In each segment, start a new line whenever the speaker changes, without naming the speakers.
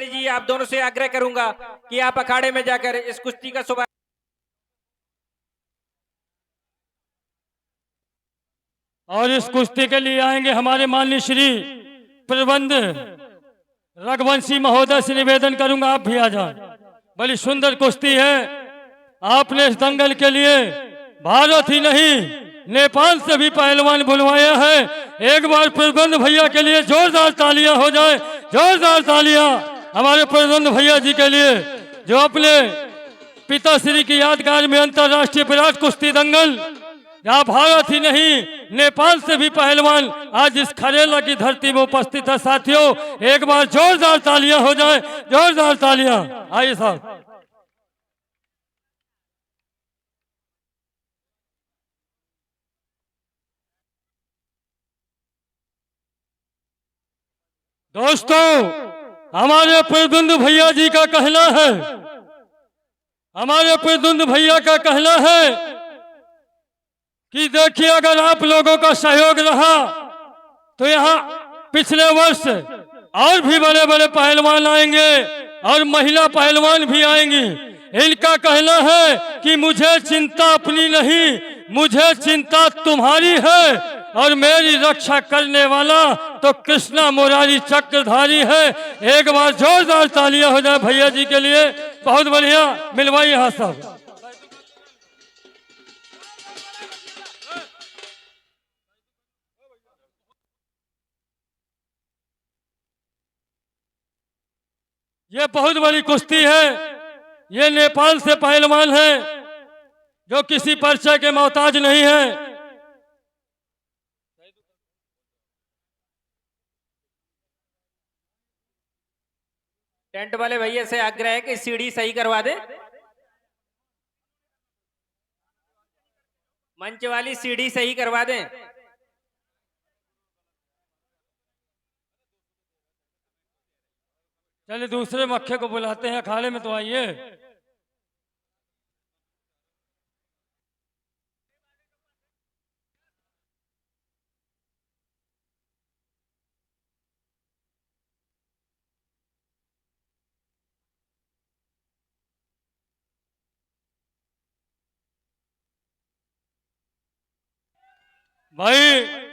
वाली जी, आप दोनों से आग्रह करूंगा कि आप अखाड़े में जाकर इस कुश्ती का शुभारंभ।
और इस कुश्ती के लिए आएंगे हमारे माननीय श्री प्रबंध रघुवंशी महोदय से निवेदन करूंगा आप भी आ जाए। बड़ी सुंदर कुश्ती है। आपने इस दंगल के लिए भारत ही नहीं नेपाल से भी पहलवान बुलवाया है। एक बार प्रबंध भैया के लिए जोरदार तालियां हो जाए, जोरदार तालियां हमारे प्रबंध भैया जी के लिए, जो अपने पिताश्री की यादगार में अंतर्राष्ट्रीय विराट कुश्ती दंगल जहाँ भारत ही नहीं नेपाल से भी पहलवान आज इस खरेला की धरती में उपस्थित है। साथियों, एक बार जोरदार तालियां हो जाए, जोरदार तालियां। आइए साहब। दोस्तों, हमारे प्रद्युम्न भैया जी का कहना है, हमारे प्रद्युम्न भैया का कहना है कि देखिए, अगर आप लोगों का सहयोग रहा तो यहाँ पिछले वर्ष और भी बड़े बड़े पहलवान आएंगे और महिला पहलवान भी आएंगी। इनका कहना है कि मुझे चिंता अपनी नहीं, मुझे चिंता तुम्हारी है और मेरी रक्षा करने वाला तो कृष्णा मुरारी चक्रधारी है। एक बार जोरदार तालियां हो जाए भैया जी के लिए। बहुत बढ़िया, मिलवाइए हाथ साहब। ये बहुत बड़ी कुश्ती है। ये नेपाल से पहलवान है जो किसी परिचय के मोहताज नहीं है।
टेंट वाले भैया से आग्रह है कि सीढ़ी सही करवा दे, मंच वाली सीढ़ी सही करवा दें।
चलिए दूसरे मक्खे को बुलाते हैं अखाड़े में, तो आइए। भाई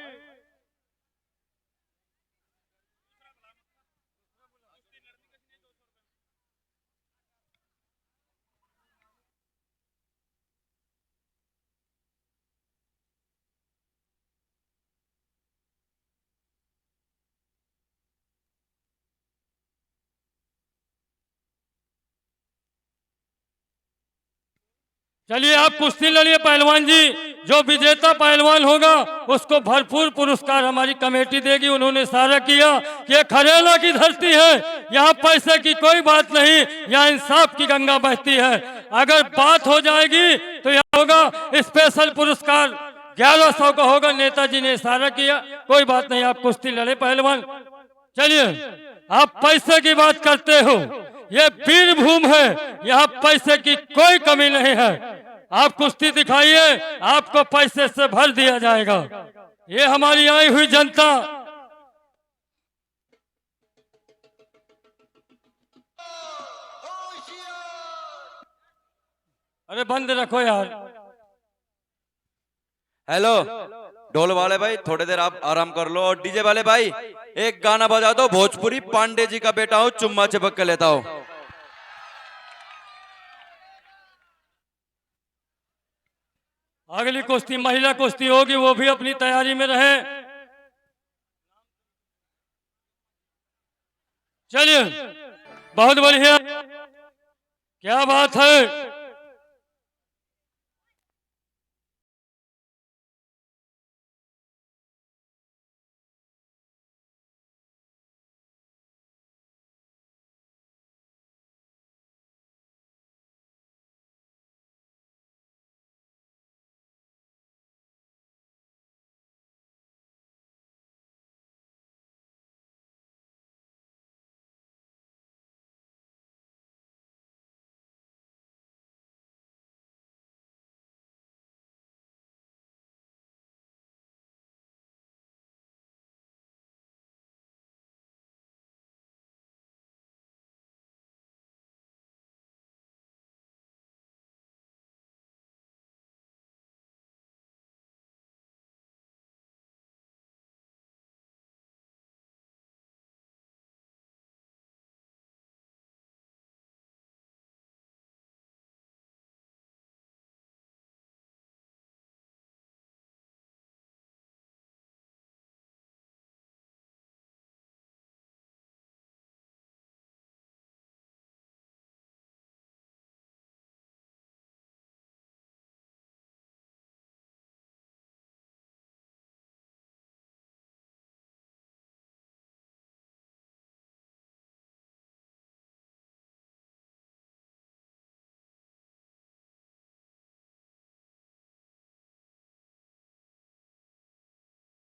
चलिए, आप कुश्ती लड़िए पहलवान जी। जो विजेता पहलवान होगा उसको भरपूर पुरस्कार हमारी कमेटी देगी। उन्होंने इशारा किया कि ये खरेला की धरती है, यहाँ पैसे की कोई बात नहीं, यहाँ इंसाफ की गंगा बहती है। अगर बात हो जाएगी तो यहाँ होगा स्पेशल पुरस्कार 1100 का होगा। नेताजी ने इशारा किया, कोई बात नहीं, आप कुश्ती लड़े पहलवान। चलिए, आप पैसे की बात करते हो, ये वीरभूमि है, यहाँ पैसे की कोई कमी नहीं है। आप कुश्ती दिखाइए, आपको पैसे से भर दिया जाएगा। ये हमारी आई हुई जनता। अरे बंद रखो यार।
हेलो ढोल वाले भाई, थोड़ी देर आप आराम कर लो। और डीजे वाले भाई, एक गाना बजा दो भोजपुरी। पांडे जी का बेटा हूँ, चुम्मा चिपक के लेता हूँ।
अगली कुश्ती महिला कुश्ती होगी, वो भी अपनी तैयारी में रहे। चलिए, बहुत बढ़िया, क्या बात है।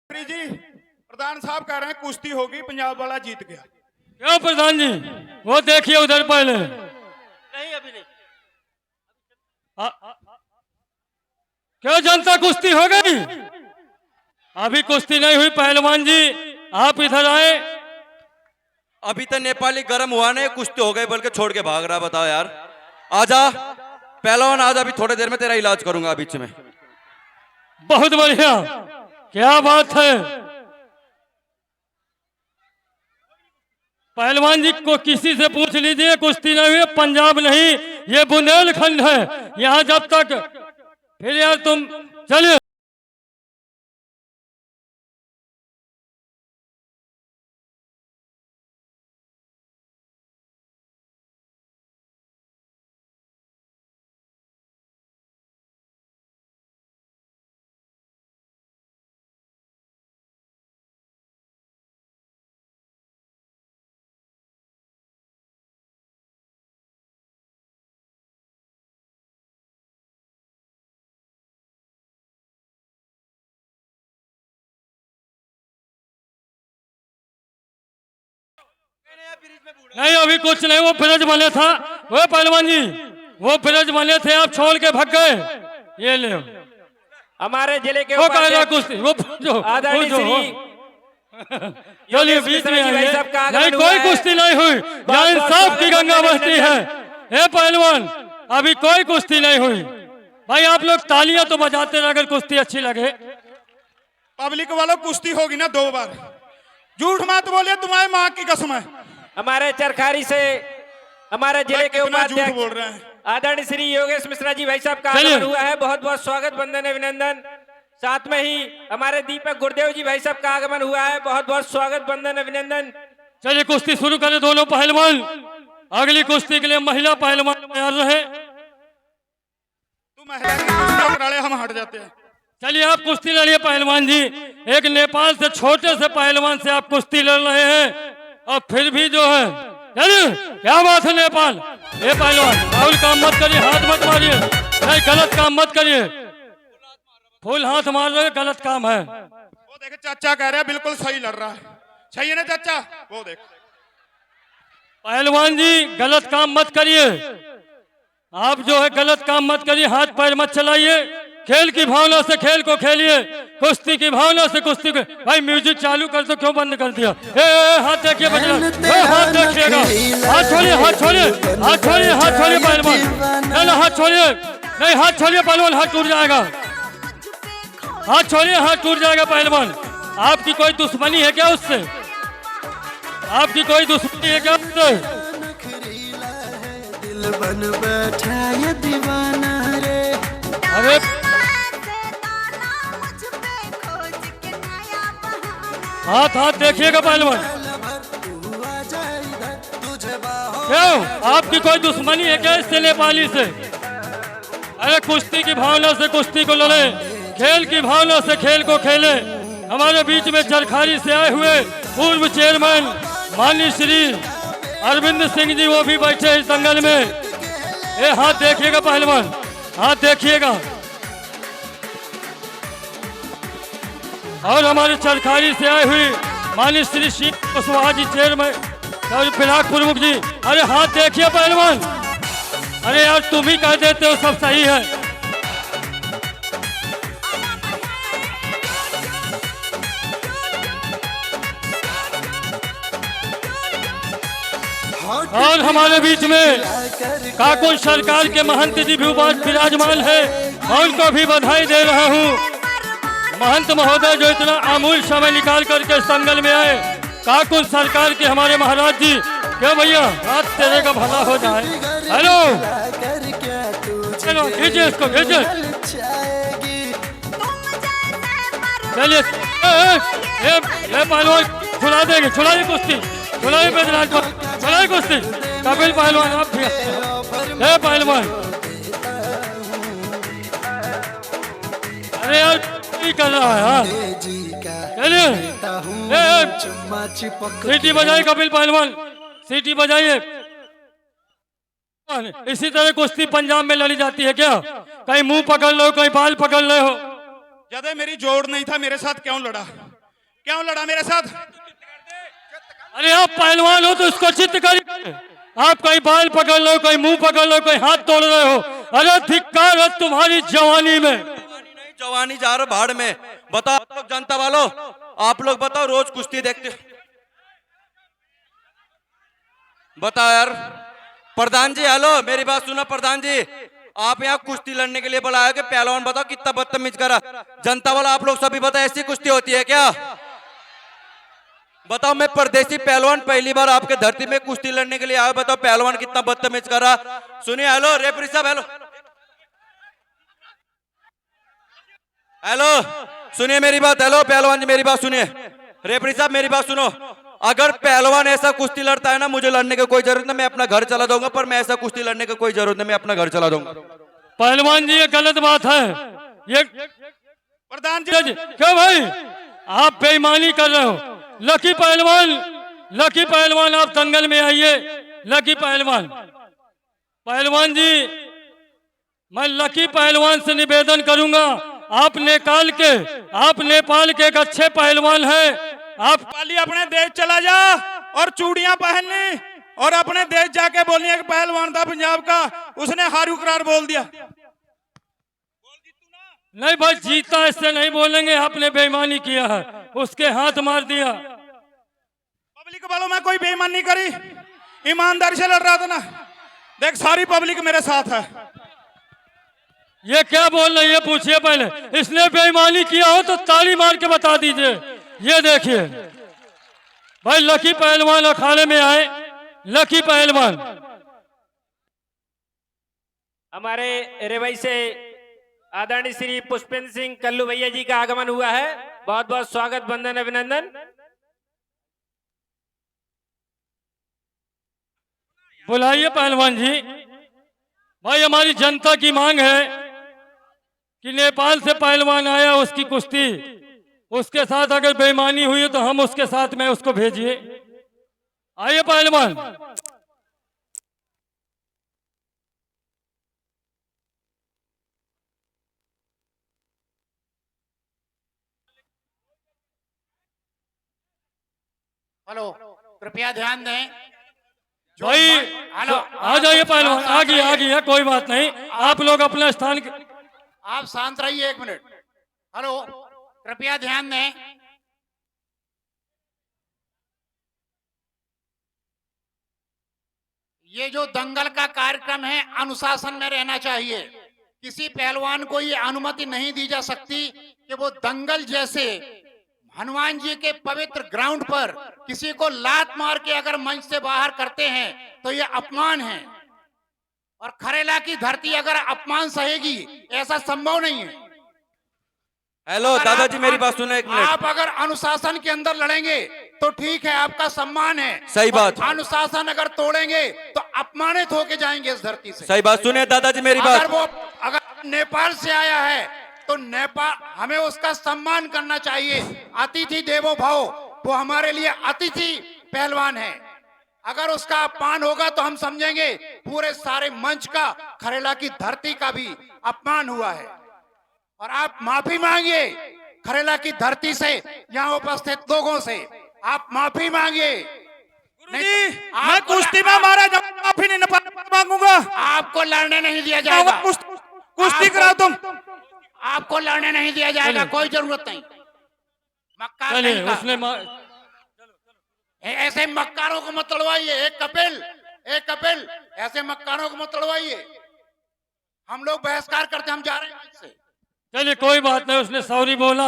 जी प्रधान साहब कह रहे हैं कुश्ती होगी, पंजाब वाला जीत गया।
क्यों प्रधान जी? वो देखिए उधर पहले।
नहीं अभी नहीं।
क्यों जनता कुश्ती हो गई? अभी कुश्ती नहीं हुई पहलवान जी, आप इधर आए।
अभी तो नेपाली गर्म हुआ नहीं, कुश्ती हो गई बल्कि छोड़ के भाग रहा। बताओ यार, आजा पहलवान आजा, अभी थोड़ी देर में तेरा इलाज करूंगा बीच में।
बहुत बढ़िया, क्या बात है। पहलवान जी को किसी से पूछ लीजिए, कुश्ती नहीं हुई। पंजाब नहीं, ये बुंदेलखंड है। यहाँ जब तक फिर यार तुम चलिए। नहीं अभी कुछ नहीं, वो ब्रिज बने था। वो पहलवान जी वो ब्रिज बने थे, आप छोड़ के भाग गए। ये ले
हमारे जिले के
वो कह रहा
उपाध्यक्ष
कुश्ती, वो जो
आदरणीय श्री
चलिए बीच में आइए। नहीं कोई कुश्ती नहीं हुई, यहाँ इंसाफ की गंगा बहती है। हे पहलवान, अभी कोई कुश्ती नहीं हुई। भाई आप लोग तालियां तो बजाते रहे अगर कुश्ती अच्छी लगे।
पब्लिक वालों कुश्ती होगी ना 2 बार। झूठ मत बोलिए, तुम्हारी माँ की कसम है।
हमारे चरखारी से हमारे जिले के
कितना झूठ
उपाध्यक्ष
बोल रहे हैं।
आदरणीय श्री योगेश मिश्रा जी भाई साहब का आगमन हुआ है। बहुत बहुत स्वागत, वंदन, अभिनंदन। साथ में ही हमारे दीपक गुरुदेव जी भाई साहब का आगमन हुआ है। बहुत बहुत स्वागत, वंदन, अभिनंदन।
चलिए कुश्ती शुरू करें दोनों पहलवान। अगली कुश्ती के लिए महिला पहलवान तैयार रहे।
तुम महिला की कुश्ती करा ले, हम हट जाते हैं।
चलिए आप कुश्ती लड़िए पहलवान जी। एक नेपाल से छोटे से पहलवान से आप कुश्ती लड़ रहे हैं और फिर भी जो है, चलिए क्या बात है नेपाल। ये पहलवान राहुल काम मत करिए, हाथ मत मारिए, नहीं गलत काम मत करिए। फुल हाथ मार रहे, गलत काम है।
वो देखे चाचा कह रहे हैं बिल्कुल सही लड़ रहा है। सही है ना चाचा? वो देख
पहलवान जी गलत काम मत करिए, आप जो है गलत काम मत करिए, हाथ पैर मत चलाइए। खेल की भावना से खेल को खेलिए, कुश्ती की भावना से कुश्ती को। भाई म्यूजिक चालू कर दो, क्यों बंद कर दिया? हाथ देखिए बजना, हाथ देखिएगा। हाथ छोड़िए, हाथ छोड़िए, हाथ छोड़िए, हाथ छोड़िए पहलवान। नहीं हाथ छोड़िए, नहीं हाथ छोड़िए पहलवान, हाथ टूट जाएगा। हाथ छोड़िए, हाथ टूट जाएगा पहलवान। आपकी कोई दुश्मनी है क्या उससे? आपकी कोई दुश्मनी है क्या उससे?
दिल बन बैठा ये दीवाना रे।
अरे हाथ हाथ देखिएगा पहलवान। क्यों आपकी कोई दुश्मनी है क्या इससे नेपाली से? अरे कुश्ती की भावना से कुश्ती को लड़े, खेल की भावना से खेल को खेले। हमारे बीच में चरखारी से आए हुए पूर्व चेयरमैन माननीय श्री अरविंद सिंह जी, वो भी बैठे इस दंगल में। ये हाथ देखिएगा पहलवान, हाथ देखिएगा। और हमारे चरखारी से आए हुए माननीय श्री शिव कुशवाहा जी चेयरमैन और फिलहाल प्रमुख जी। अरे हाथ देखिए पहलवान। अरे यार तुम ही कह देते हो सब सही है। और हमारे बीच में काकुल सरकार के महंत जी भी विराजमान है, मैं उनको भी बधाई दे रहा हूँ। महंत महोदय जो इतना अमूल्य समय निकाल करके संगल में आए, काकुल सरकार के हमारे महाराज जी। क्यों भैया, रात तेरे का भला हो जाए। हेलो चलो खींचे इसको, खींचे। चलिए ये पहलवान छुड़ा देंगे, छुड़ाइए कुश्ती, छुड़ाइए बैजनाथ, छुड़ाइए कुश्ती। कपिल पहलवान आप भी है पहलवान। अरे यार कर रहा है। हाँ चलिए सीटी बजाइए कपिल पहलवान, सीटी बजाइए। इसी तरह कुश्ती पंजाब में लड़ी जाती है क्या? कहीं मुंह पकड़ लो, कहीं बाल पकड़ रहे हो।
ज्यादा मेरी जोड़ नहीं था, मेरे साथ क्यों लड़ा? क्यों लड़ा मेरे साथ?
अरे आप पहलवान हो तो उसको चित्त करिए। आप कहीं बाल पकड़ लो, कोई मुंह पकड़ लो, कोई हाथ तोड़ रहे हो। अरे धिक्कार है तुम्हारी जवानी में।
नहीं जवानी जा रहा भाड़ में। बताओ आप लोग जनता वालों, आप लोग बताओ रोज कुश्ती देखते बताओ यार। प्रधान जी हेलो, मेरी बात सुनो प्रधान जी। आप यहाँ कुश्ती लड़ने के लिए बुलाया कि पहलवान बताओ कितना बदतमीज करा। जनता वाला आप लोग सभी बताओ ऐसी कुश्ती होती है क्या? बताओ मैं परदेसी पहलवान पहली बार आपके धरती में कुश्ती लड़ने के लिए आया। बताओ पहलवान कितना बदतमीज करा। सुनिए हेलो रेफरी साहब हेलो हेलो सुनिए मेरी बात। हेलो पहलवान जी मेरी बात सुनिए। रेफरी साहब मेरी बात सुनो। अगर पहलवान ऐसा कुश्ती लड़ता है ना, मुझे लड़ने की कोई जरूरत नहीं, मैं अपना घर चला दूंगा। पर मैं ऐसा कुश्ती लड़ने की कोई जरूरत नहीं, मैं अपना घर चला दूंगा।
पहलवान जी ये गलत बात है। ये
प्रधान जी
क्यों भाई आप बेईमानी कर रहे हो? लकी पहलवान आप दंगल में आइए। लकी पहलवान जी मैं लकी पहलवान से निवेदन करूंगा, आप नेपाल के एक अच्छे पहलवान हैं। आप
पाली अपने देश चला जा और चूड़ियां पहन ली और अपने देश जाके बोलिए कि पहलवान था पंजाब का, उसने हारू करार बोल दिया।
नहीं भाई जीता इससे नहीं बोलेंगे आपने बेईमानी किया है, उसके हाथ मार दिया।
पब्लिक वालों में कोई बेईमानी नहीं करी, ईमानदारी से लड़ रहा था ना। देख सारी पब्लिक मेरे साथ है।
ये क्या बोल रहे ये पूछिए पहले। इसने बेईमानी किया हो तो ताली मार के बता दीजिए। ये देखिए भाई लकी पहलवान अखाड़े में आए। लकी पहलवान
हमारे रेवई से आदरणीय श्री पुष्पेंद्र सिंह कल्लू भैया जी का आगमन हुआ है। बहुत बहुत स्वागत, वंदन, अभिनंदन।
बुलाइए पहलवान जी। भाई हमारी जनता की मांग है कि नेपाल से पहलवान आया उसकी कुश्ती, उसके साथ अगर बेईमानी हुई तो हम उसके साथ में उसको भेजिए। आइए पहलवान।
हेलो कृपया ध्यान दें।
भाई
हेलो
आ जाइए पहलवान। आ गई कोई बात नहीं, आप लोग अपना स्थान।
आप शांत रहिए 1 मिनट। हेलो कृपया ध्यान दें। ये जो दंगल का कार्यक्रम है अनुशासन में रहना चाहिए। किसी पहलवान को ये अनुमति नहीं दी जा सकती कि वो दंगल जैसे हनुमान जी के पवित्र ग्राउंड पर किसी को लात मार के अगर मंच से बाहर करते हैं तो ये अपमान है। और खरेला की धरती अगर अपमान सहेगी ऐसा संभव नहीं है।
हेलो दादाजी मेरी बात सुनो 1 मिनट।
आप अगर अनुशासन के अंदर लड़ेंगे तो ठीक है, आपका सम्मान है।
सही बात।
अनुशासन अगर तोड़ेंगे तो अपमानित होके जाएंगे इस धरती से।
सही बात। सुनिए दादाजी मेरी बात।
अगर नेपाल से आया है तो नेपाल हमें उसका सम्मान करना चाहिए। अतिथि देवो भव, वो हमारे लिए अतिथि पहलवान है। अगर उसका अपमान होगा तो हम समझेंगे पूरे सारे मंच का, खरेला की धरती का भी अपमान हुआ है। और आप माफी मांगिए खरेला की धरती से, यहाँ उपस्थित लोगों से आप माफी मांगिए।
गुरुजी मैं कुश्ती में मारा जब माफी नहीं मांगूंगा।
आपको लड़ने नहीं दिया जाएगा।
कुश्ती कराओ तुम।
आपको लड़ने नहीं दिया जाएगा, कोई जरूरत नहीं। मक्कार नहीं का।
उसने
ऐसे मक्कारों को मत लड़वाइए। एक कपिल ऐसे मक्कारों को मत लड़वाइए। हम लोग बहिष्कार करते, हम जा रहे हैं इससे।
चलिए कोई बात नहीं, उसने सॉरी बोला।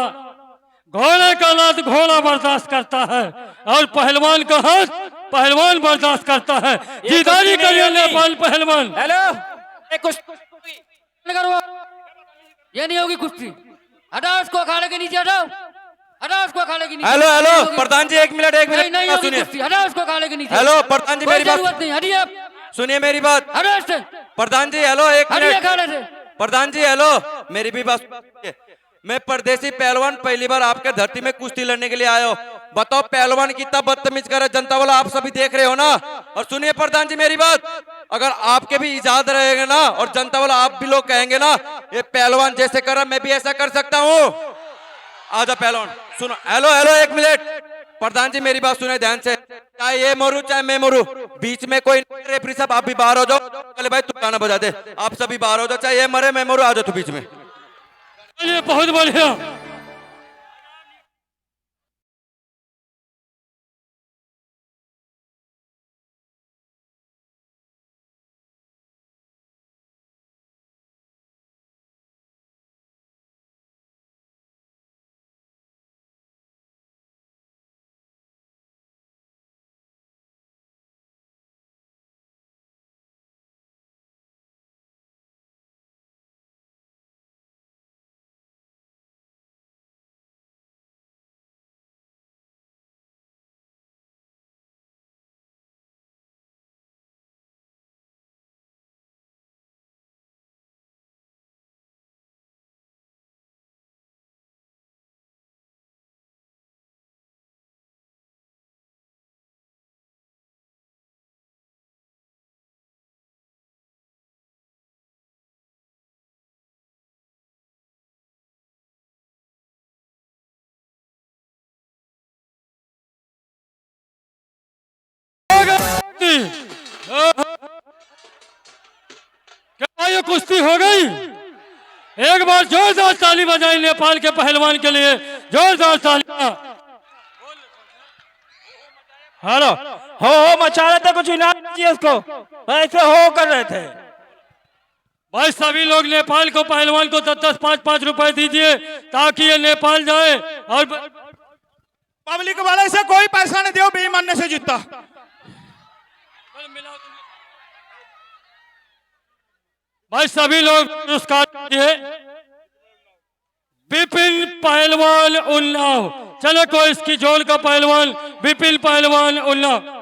घोड़े का लात घोड़ा बर्दाश्त करता है और पहलवान का हाथ पहलवान बर्दाश्त करता है। जीदारी करिए नेपाल पहलवान।
हेलो
करो, ये नहीं होगी कुश्ती। हटाओ उसको अखाड़े के नीचे, हटाओ उसको अखाड़े के नीचे।
हेलो प्रधान जी 1 मिनट
नहीं होगी
सुनिए।
कुश्ती, हटाओ उसको अखाड़े के नीचे।
हेलो प्रधान जी मेरी बात
जरूरत नहीं, हटिए आप,
सुनिए मेरी बात।
हटाओ इससे,
प्रधान जी हेलो 1
हटिए
मिनट।
अखाड़े से।
प्रधान जी हेलो मेरी भी बात सुनिए। मैं परदेसी पहलवान पहली बार आपके धरती में कुश्ती लड़ने के लिए आया हूँ। बताओ पहलवान कितना बदतमीज कर रहा है। जनता वाला आप सभी देख रहे हो ना। और सुनिए प्रधान जी मेरी बात, अगर आपके भी इजाजत रहेगा ना और जनता वाला आप भी लोग कहेंगे ना ये पहलवान जैसे कर रहा मैं भी ऐसा कर सकता हूँ। आजा पहलवान सुनो। हेलो हेलो, एक मिनट। प्रधान जी मेरी बात सुने ध्यान से। चाहे ये मरू चाहे मैं मरू, बीच में कोई रेफरी साहब आप भी बाहर हो जाओ। चले भाई तू गाना बजा दे, आप सभी बाहर हो जाओ। चाहे ये मरे मैं मरू, आ जाओ तू बीच में।
चलिए बहुत बढ़िया। क्या ये कुश्ती हो गई? एक बार जोरदार ताली बजाई नेपाल के पहलवान के लिए, जोरदार ताली।
हेलो, हो मचा रहे थे, कुछ इनाम चाहिए उसको, ऐसे हो कर रहे थे।
भाई सभी लोग नेपाल को पहलवान को 10-10, 5-5 रुपए दीजिए ताकि ये नेपाल जाए। और
पब्लिक वाले से कोई पैसा नहीं दियो, बेईमानने से जीता।
भाई सभी लोग पुरस्कार दिए। विपिन पहलवान उन्नाव, चलो कोई इसकी जोड़ का पहलवान विपिन पहलवान उन्नाव।